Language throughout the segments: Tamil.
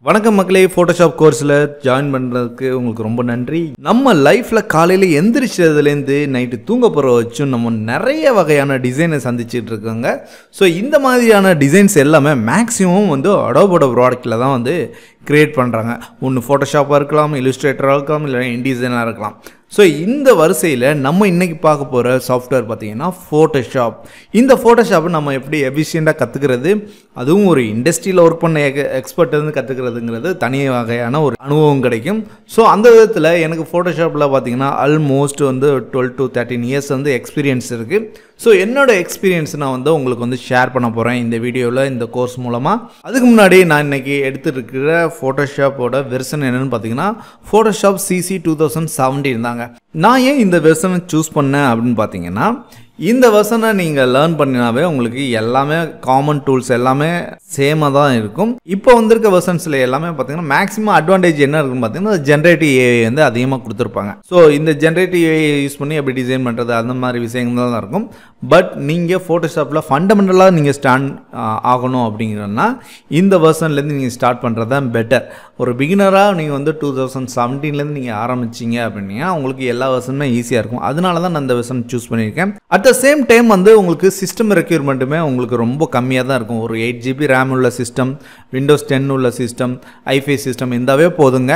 வணக்கம் மக்களே, ஃபோட்டோஷாப் கோர்ஸில் ஜாயின் பண்ணுறதுக்கு உங்களுக்கு ரொம்ப நன்றி. நம்ம லைஃப்பில் காலையில் எந்திரிச்சதுலேருந்து நைட்டு தூங்க போகிற வச்சும் நம்ம நிறைய வகையான டிசைனை சந்திச்சுட்டு இருக்கோங்க. ஸோ இந்த மாதிரியான டிசைன்ஸ் எல்லாமே மேக்ஸிமம் அடோபோட ப்ராடக்ட்டில் தான் க்ரியேட் பண்ணுறாங்க. ஒன்று ஃபோட்டோஷாப்பாக இருக்கலாம், இல்லுஸ்ட்ரேட்டராக இருக்கலாம், இல்லை இன்டிசைனாக இருக்கலாம். ஸோ இந்த வரிசையில் நம்ம இன்றைக்கி பார்க்க போகிற சாஃப்ட்வேர் பார்த்திங்கன்னா ஃபோட்டோஷாப். இந்த ஃபோட்டோஷாப்பை நம்ம எப்படி எஃபிஷியண்ட்டாக கற்றுக்கிறது, அதுவும் ஒரு இண்டஸ்ட்ரியில் ஒர்க் பண்ண எக்ஸ்பர்ட் கற்றுக்கிறதுங்கிறது தனி வகையான ஒரு அனுபவம் கிடைக்கும். ஸோ அந்த விதத்தில் எனக்கு ஃபோட்டோஷாப்பில் பார்த்திங்கன்னா ஆல்மோஸ்ட் 12 to 13 இயர்ஸ் எக்ஸ்பீரியன்ஸ் இருக்குது. ஸோ என்னோடய எக்ஸ்பீரியன்ஸ் நான் உங்களுக்கு ஷேர் பண்ண போகிறேன் இந்த வீடியோவில், இந்த கோர்ஸ் மூலமாக. அதுக்கு முன்னாடி நான் இன்றைக்கி எடுத்துருக்கிற ஃபோட்டோஷாப்போட வெர்ஷன் என்னென்னு பார்த்தீங்கன்னா ஃபோட்டோஷாப் CC 2017 தாங்க. நான் ஏன் இந்த வெர்ஷனை சூஸ் பண்ணேன் அப்படின்னு பார்த்தீங்கன்னா, இந்த வெர்ஷனை நீங்கள் லேர்ன் பண்ணினாவே உங்களுக்கு எல்லாமே காமன் டூல்ஸ் எல்லாமே சேமாக தான் இருக்கும். இப்போ வந்திருக்க வெர்ஷன்ஸில் எல்லாமே பார்த்தீங்கன்னா மேக்ஸிமம் அட்வான்டேஜ் என்ன இருக்குன்னு பார்த்தீங்கன்னா, ஜென்ரேட்டிவ் ஏஐ அதிகமாக கொடுத்துருப்பாங்க. ஸோ இந்த ஜென்ரேட்டிவ் ஏஐ யூஸ் பண்ணி எப்படி டிசைன் பண்ணுறது அந்த மாதிரி விஷயங்கள் தான் இருக்கும். பட் நீங்கள் ஃபோட்டோஷாப்பில் ஃபண்டமெண்டலாக நீங்கள் ஸ்டாண்ட் ஆகணும் அப்படிங்கிறன்னா இந்த வெர்ஷன்லேருந்து நீங்கள் ஸ்டார்ட் பண்ணுறது தான் பெட்டர். ஒரு பிகினராக நீங்கள் 2017 நீங்கள் ஆரம்பிச்சிங்க அப்படின்னா உங்களுக்கு எல்லா வெர்ஷனுமே ஈஸியாக இருக்கும். அதனால தான் நான் இந்த வெர்ஷன் சூஸ் பண்ணியிருக்கேன். அட் த சேம் டைம் உங்களுக்கு சிஸ்டம் ரெக்யூர்மெண்ட்டுமே உங்களுக்கு ரொம்ப கம்மியாக தான் இருக்கும். ஒரு 8 GB ரேம் உள்ள சிஸ்டம், Windows 10 உள்ள சிஸ்டம், ஐஃபை சிஸ்டம் இருந்தாவே போதுங்க.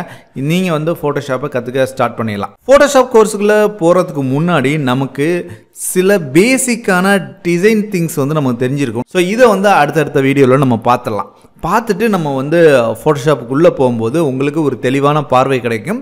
நீங்கள் ஃபோட்டோஷாப்பை கற்றுக்க ஸ்டார்ட் பண்ணிடலாம். ஃபோட்டோஷாப் கோர்ஸுக்குள்ளே போகிறதுக்கு முன்னாடி நமக்கு சில பேசிக்கான டிசைன் திங்ஸ் நமக்கு தெரிஞ்சிருக்கும். ஸோ இதை அடுத்தடுத்த வீடியோவில் நம்ம பார்த்துடலாம். பார்த்துட்டு நம்ம ஃபோட்டோஷாப்புக்குள்ளே போகும்போது உங்களுக்கு ஒரு தெளிவான பார்வை கிடைக்கும்.